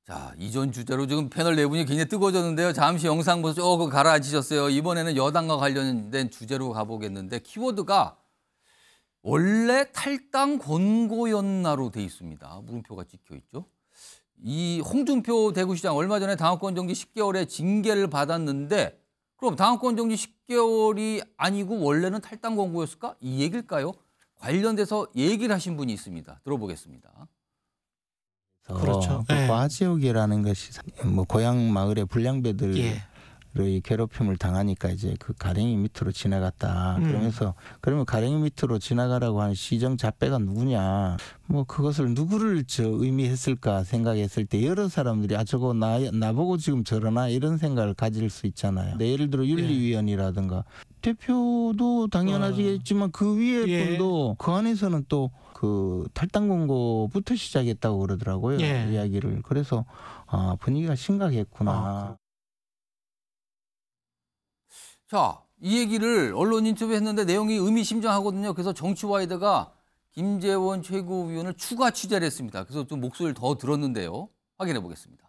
자, 이전 주제로 지금 패널 네 분이 굉장히 뜨거워졌는데요. 잠시 영상 보서 조금 가라앉히셨어요. 이번에는 여당과 관련된 주제로 가보겠는데 키워드가 원래 탈당 권고였나로 돼 있습니다. 물음표가 찍혀 있죠. 이 홍준표 대구시장 얼마 전에 당원권 정지 10개월의 징계를 받았는데 그럼 당원권 정지 10개월이 아니고 원래는 탈당 권고였을까? 이 얘기일까요? 관련돼서 얘기를 하신 분이 있습니다. 들어보겠습니다. 그렇죠. 그 과지옥이라는 것이 뭐 고향 마을의 불량배들의 괴롭힘을 당하니까 이제 그 가랭이 밑으로 지나갔다. 그러면서 그러면 가랭이 밑으로 지나가라고 하는 시정 잣배가 누구냐? 뭐 그것을 누구를 의미했을까 생각했을 때 여러 사람들이 저거 나보고 지금 저러나 이런 생각을 가질 수 있잖아요. 예를 들어 윤리위원이라든가 대표도 당연하지겠지만 그 위에 분도 그 안에서는 또 그 탈당 권고부터 시작했다고 그러더라고요. 이야기를. 그래서 분위기가 심각했구나. 자, 이 얘기를 언론 인터뷰했는데 내용이 의미심장하거든요. 그래서 정치와이드가 김재원 최고위원을 추가 취재를 했습니다. 그래서 좀 목소리를 더 들었는데요. 확인해 보겠습니다.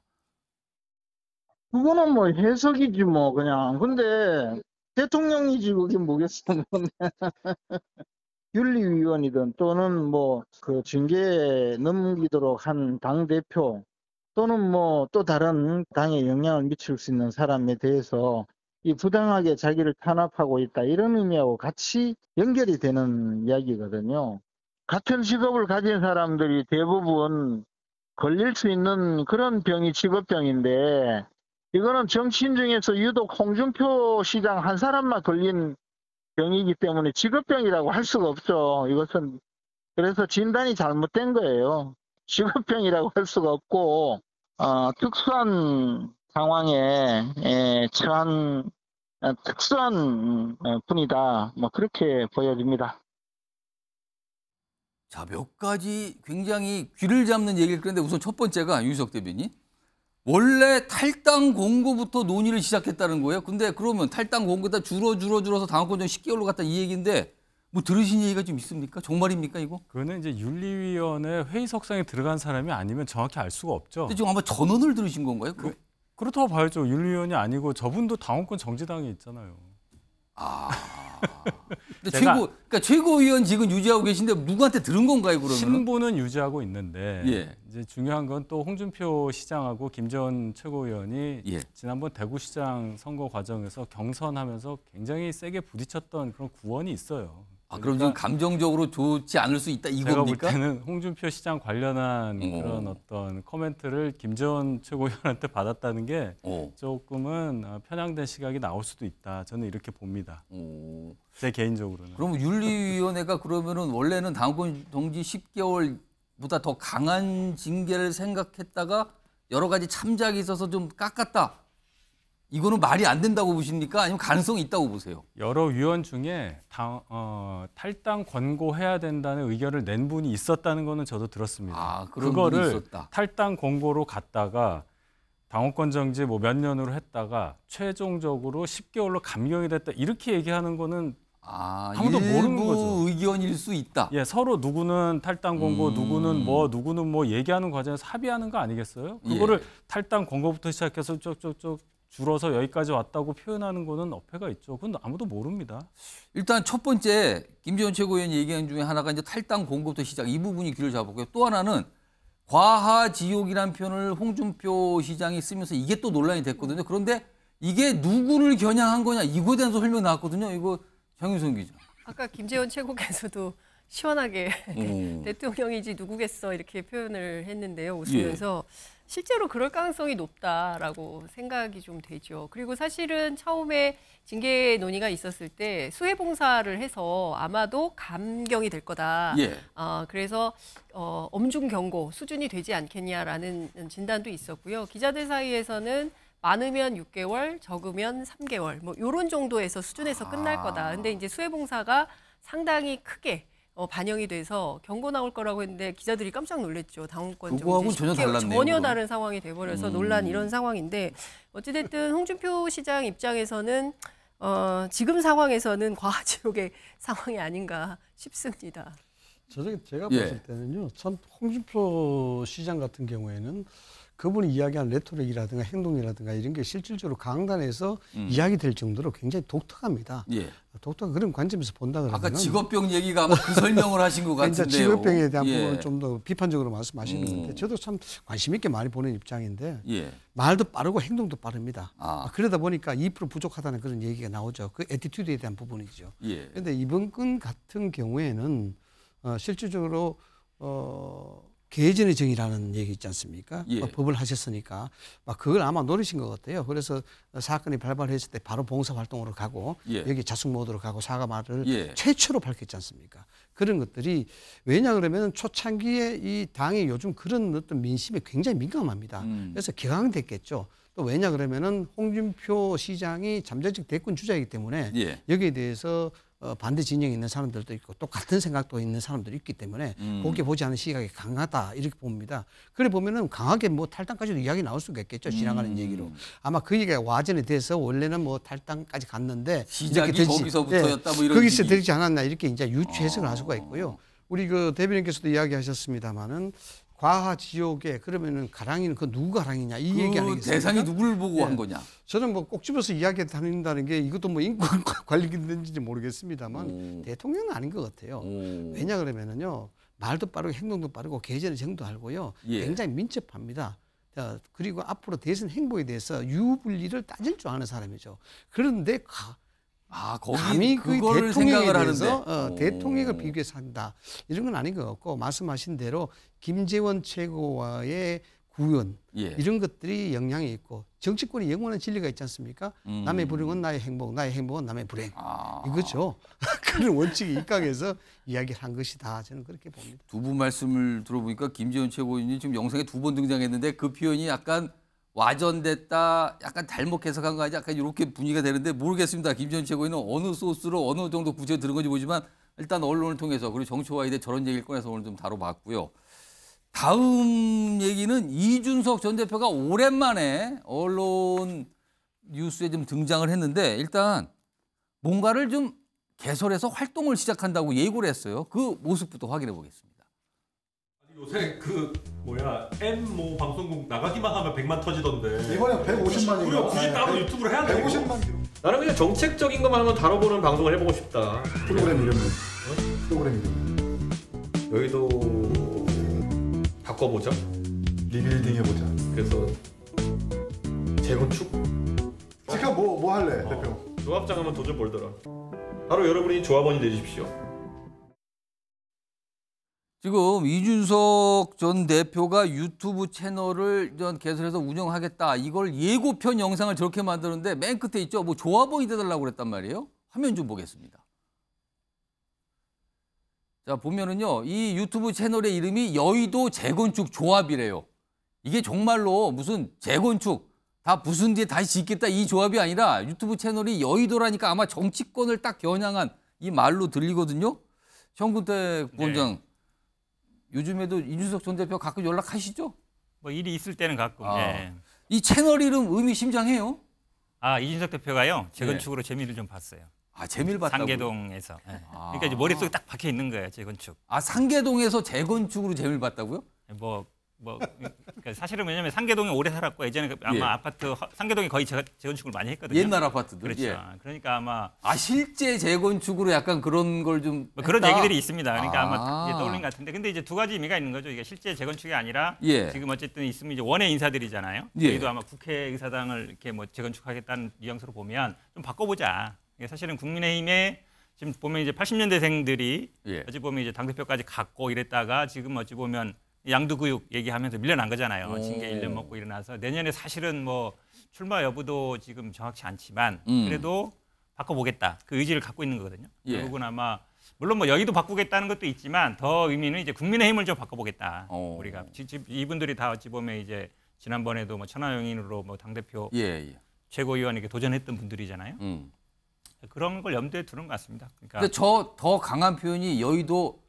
그거는 뭐 해석이지 뭐 그냥. 근데 대통령이지 그게 뭐겠어. 윤리위원이든 또는 뭐 그 징계에 넘기도록 한 당대표 또는 뭐 또 다른 당에 영향을 미칠 수 있는 사람에 대해서 이 부당하게 자기를 탄압하고 있다 이런 의미하고 같이 연결이 되는 이야기거든요. 같은 직업을 가진 사람들이 대부분 걸릴 수 있는 그런 병이 직업병인데 이거는 정치인 중에서 유독 홍준표 시장 한 사람만 걸린 병이기 때문에 직업병이라고 할 수가 없죠. 이것은 그래서 진단이 잘못된 거예요. 직업병이라고 할 수가 없고 특수한 상황에 처한 특수한 분이다. 뭐 그렇게 보여집니다. 자, 몇 가지 굉장히 귀를 잡는 얘기를 그런데 우선 첫 번째가 유석 대변인. 원래 탈당 권고부터 논의를 시작했다는 거예요. 근데 그러면 탈당 권고다 줄어서 당원권 정지 10개월로 갔다 이 얘기인데 뭐 들으신 얘기가 좀 있습니까? 정말입니까 이거? 그거는 이제 윤리위원회 회의석상에 들어간 사람이 아니면 정확히 알 수가 없죠. 근데 지금 아마 전원을 들으신 건가요? 그렇다고 봐야죠. 윤리위원이 아니고 저분도 당원권 정지당에 있잖아요. 근데 그러니까 최고위원직은 유지하고 계신데 누구한테 들은 건가요, 그러면? 신분은 유지하고 있는데 이제 중요한 건 또 홍준표 시장하고 김재원 최고위원이 지난번 대구시장 선거 과정에서 경선하면서 굉장히 세게 부딪혔던 그런 구원이 있어요. 그럼 지금 감정적으로 좋지 않을 수 있다 이겁니까? 제가 볼 때는 홍준표 시장 관련한 그런 어떤 코멘트를 김재원 최고위원한테 받았다는 게 조금은 편향된 시각이 나올 수도 있다. 저는 이렇게 봅니다. 제 개인적으로는. 그럼 윤리위원회가 그러면은 원래는 당원권 정지 10개월보다 더 강한 징계를 생각했다가 여러 가지 참작이 있어서 좀 깎았다. 이거는 말이 안 된다고 보십니까? 아니면 가능성이 있다고 보세요? 여러 위원 중에 탈당 권고해야 된다는 의견을 낸 분이 있었다는 거는 저도 들었습니다. 그거를 있었다. 탈당 권고로 갔다가 당원권 정지 뭐 몇 년으로 했다가 최종적으로 10개월로 감경이 됐다 이렇게 얘기하는 거는 아무도 모르는 거죠. 의견일 수 있다. 서로 누구는 탈당 권고, 누구는 뭐 얘기하는 과정에서 합의하는 거 아니겠어요? 그거를 탈당 권고부터 시작해서 쪽쪽쪽 줄어서 여기까지 왔다고 표현하는 거는 어폐가 있죠. 그건 아무도 모릅니다. 일단 첫 번째 김재원 최고위원이 얘기한 중에 하나가 이제 탈당 권고부터 시작 이 부분이 귀를 잡았고요. 또 하나는 과하지옥이라는 표현을 홍준표 시장이 쓰면서 이게 또 논란이 됐거든요. 그런데 이게 누구를 겨냥한 거냐 이거에 대한 설명 나왔거든요. 이거 장윤선 기자. 아까 김재원 최고께서도 시원하게 대통령이지 누구겠어 이렇게 표현을 했는데요. 웃으면서 실제로 그럴 가능성이 높다라고 생각이 좀 되죠. 그리고 사실은 처음에 징계 논의가 있었을 때 수해봉사를 해서 아마도 감경이 될 거다. 그래서 엄중 경고 수준이 되지 않겠냐라는 진단도 있었고요. 기자들 사이에서는 많으면 6개월, 적으면 3개월 뭐 이런 정도에서 수준에서 끝날 거다. 근데 이제 수해봉사가 상당히 크게 반영이 돼서 경고 나올 거라고 했는데 기자들이 깜짝 놀랐죠. 당원권 정지 전혀 다른 상황이 돼버려서 논란 이런 상황인데 어찌됐든 홍준표 시장 입장에서는 지금 상황에서는 과지옥의 상황이 아닌가 싶습니다. 제가 봤을 때는요. 참 홍준표 시장 같은 경우에는 그분이 이야기한 레토릭이라든가 행동이라든가 이런 게 실질적으로 강단에서 이야기될 정도로 굉장히 독특합니다. 예. 독특한 그런 관점에서 본다 그러면 아까 직업병 얘기가 아마 그 설명을 하신 것 같은데요. 직업병에 대한 예. 부분을 좀 더 비판적으로 말씀하시는 건데 저도 참 관심 있게 많이 보는 입장인데 예. 말도 빠르고 행동도 빠릅니다. 아. 그러다 보니까 2% 부족하다는 그런 얘기가 나오죠. 그 애티튜드에 대한 부분이죠. 예. 그런데 이번 건 같은 경우에는 실질적으로 계전의 정의라는 얘기 있지 않습니까? 예. 법을 하셨으니까 막 그걸 아마 노리신 것 같아요. 그래서 사건이 발발했을 때 바로 봉사활동으로 가고 예. 여기 자숙 모드로 가고 사과말을 예. 최초로 밝혔지 않습니까? 그런 것들이 왜냐 그러면 초창기에 이 당이 요즘 그런 어떤 민심에 굉장히 민감합니다. 그래서 격앙됐겠죠. 또 왜냐 그러면은 홍준표 시장이 잠재적 대권 주자이기 때문에 예. 여기에 대해서 반대 진영에 있는 사람들도 있고 또 같은 생각도 있는 사람들이 있기 때문에 곱게 보지 않은 시각이 강하다 이렇게 봅니다. 그래 보면은 강하게 뭐 탈당까지도 이야기 나올 수가 있겠죠. 지나가는 얘기로. 아마 그 얘기가 와전이 돼서 원래는 뭐 탈당까지 갔는데 시작이 거기서부터였다 뭐 이런 거기서 얘기. 되지 않았나 이렇게 이제 유추 해석을 할 수가 있고요. 우리 그 대변인께서도 이야기하셨습니다마는 과하 지옥에 그러면은 가랑이는 그 누구 가랑이냐 이 얘기 아니겠습니까? 대상이 누구를 보고 한 거냐? 저는 뭐 꼭 집어서 이야기 다닌다는 게 이것도 뭐 인권 관련된지 모르겠습니다만 대통령은 아닌 것 같아요. 왜냐 그러면은요 말도 빠르고 행동도 빠르고 계전의 정도 알고요 예. 굉장히 민첩합니다. 자, 그리고 앞으로 대선 행보에 대해서 유불리를 따질 줄 아는 사람이죠. 그런데 감히 그 그거를 대통령에 생각을 대해서 하는데. 대통령을 비교해서 한다 이런 건 아닌 것 같고 말씀하신 대로 김재원 최고와의 구현 예. 이런 것들이 영향이 있고 정치권이 영원한 진리가 있지 않습니까? 남의 불행은 나의 행복, 나의 행복은 남의 불행 이거죠. 그런 원칙이 입각해서 이야기를 한 것이다. 저는 그렇게 봅니다. 두 분 말씀을 들어보니까 김재원 최고위원이 지금 영상에 2번 등장했는데 그 표현이 약간 와전됐다, 약간 잘못 해석한 거 아니야? 약간 이렇게 분위기가 되는데 모르겠습니다. 김재원 최고위는 어느 소스로 어느 정도 구체적으로 들은 건지 보지만 일단 언론을 통해서 그리고 정치와에 대해 저런 얘기를 꺼내서 오늘 좀 다뤄봤고요. 다음 얘기는 이준석 전 대표가 오랜만에 언론 뉴스에 좀 등장을 했는데 일단 뭔가를 좀 개설해서 활동을 시작한다고 예고를 했어요. 그 모습부터 확인해 보겠습니다. 요새 M 방송국 나가기만 하면 100만 터지던데 이번에 150만이요. 굳이 따로 유튜브를 해야 돼. 150만. 나는 그냥 정책적인 것만 한번 다뤄보는 방송을 해보고 싶다. 프로그램 이름은? 프로그램 이름. 여의도 바꿔보자. 리빌딩 해보자. 그래서 재건축? 지금 뭐 할래 대표? 조합장 하면 돈좀 벌더라. 바로 여러분이 조합원이 되십시오. 지금 이준석 전 대표가 유튜브 채널을 개설해서 운영하겠다. 이걸 예고편 영상을 저렇게 만드는데 맨 끝에 있죠. 뭐 조합원이 돼달라고 그랬단 말이에요. 화면 좀 보겠습니다. 자, 보면은요. 이 유튜브 채널의 이름이 여의도 재건축 조합이래요. 이게 정말로 무슨 재건축 다 부순 뒤에 다시 짓겠다 이 조합이 아니라 유튜브 채널이 여의도라니까 아마 정치권을 딱 겨냥한 이 말로 들리거든요. 현근택 부원장. 네. 요즘에도 이준석 전 대표 가끔 연락하시죠? 뭐 일이 있을 때는 가끔. 네. 이 채널 이름 의미심장해요? 이준석 대표가요. 재건축으로 재미를 좀 봤어요. 재미를 봤다고? 상계동에서. 네. 그러니까 이제 머릿속에 딱 박혀 있는 거예요. 재건축. 상계동에서 재건축으로 재미를 봤다고요? 그러니까 사실은 왜냐면 상계동에 오래 살았고 예전에 아마 아파트 상계동에 거의 재건축을 많이 했거든요. 옛날 아파트들. 그렇죠. 예. 그러니까 아마 실제 재건축으로 약간 그런 걸 좀 그런 얘기들이 있습니다. 그러니까 아마 떠올린 것 같은데 근데 이제 두 가지 의미가 있는 거죠. 이게 실제 재건축이 아니라 지금 어쨌든 있으면 이제 원외 인사들이잖아요. 여기도 아마 국회의사당을 이렇게 뭐 재건축하겠다는 뉘앙스로 보면 좀 바꿔보자. 이게 사실은 국민의힘에 지금 보면 이제 80년대생들이 어찌 보면 이제 당대표까지 갖고 이랬다가 지금 어찌 보면 양두구육 얘기하면서 밀려난 거잖아요. 징계 1년 먹고 일어나서 내년에 사실은 뭐 출마 여부도 지금 정확치 않지만 그래도 바꿔보겠다. 그 의지를 갖고 있는 거거든요. 결국은 아마 물론 뭐 여기도 바꾸겠다는 것도 있지만 더 의미는 이제 국민의힘을 좀 바꿔보겠다. 우리가 이분들이 다 어찌 보면 이제 지난번에도 뭐 천하용인으로 뭐 당대표 최고위원에게 도전했던 분들이잖아요. 그런 걸 염두에 두는 것 같습니다. 그러니까 근데 저 더 강한 표현이 여의도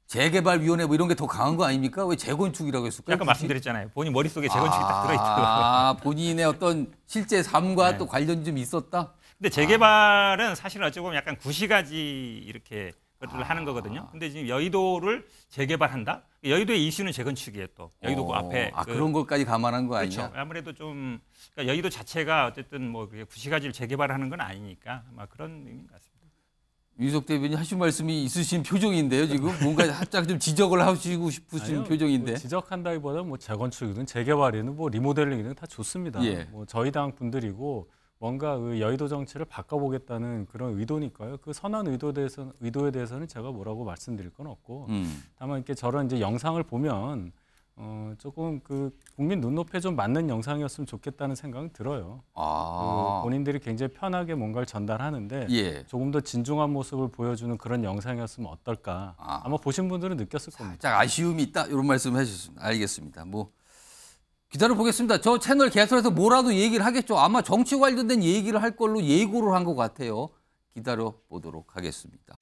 재개발위원회 뭐 이런 게 더 강한 거 아닙니까? 왜 재건축이라고 했을까요? 아까 말씀드렸잖아요. 본인 머릿속에 재건축이 딱 들어있더라고요. 본인의 어떤 실제 삶과 또 관련이 좀 있었다? 근데 재개발은 사실 어찌 보면 약간 구시가지 이렇게 것들을 하는 거거든요. 근데 지금 여의도를 재개발한다? 여의도의 이슈는 재건축이에요, 또. 여의도 앞에. 그런 것까지 감안한 거 아니냐? 그렇죠. 아무래도 좀 그러니까 여의도 자체가 어쨌든 뭐 구시가지를 재개발하는 건 아니니까 아마 그런 의미인 것 같습니다. 유석 대변인 하신 말씀이 있으신 표정인데요. 지금 뭔가 살짝 좀 지적을 하시고 싶으신 표정인데. 뭐 지적한다기보다 뭐 재건축이든 재개발이든 뭐 리모델링이든 다 좋습니다. 뭐 저희 당 분들이고 뭔가 그 여의도 정치를 바꿔보겠다는 그런 의도니까요. 그 선한 의도에 대해서는 제가 뭐라고 말씀드릴 건 없고, 다만 이렇게 저런 이제 영상을 보면 조금 그 국민 눈높이에 좀 맞는 영상이었으면 좋겠다는 생각은 들어요. 그 본인들이 굉장히 편하게 뭔가를 전달하는데 조금 더 진중한 모습을 보여주는 그런 영상이었으면 어떨까. 아마 보신 분들은 느꼈을 겁니다. 살짝 아쉬움이 있다 이런 말씀을 해주셨습니다. 알겠습니다. 뭐 기다려 보겠습니다. 저 채널 개설해서 뭐라도 얘기를 하겠죠. 아마 정치 관련된 얘기를 할 걸로 예고를 한 것 같아요. 기다려 보도록 하겠습니다.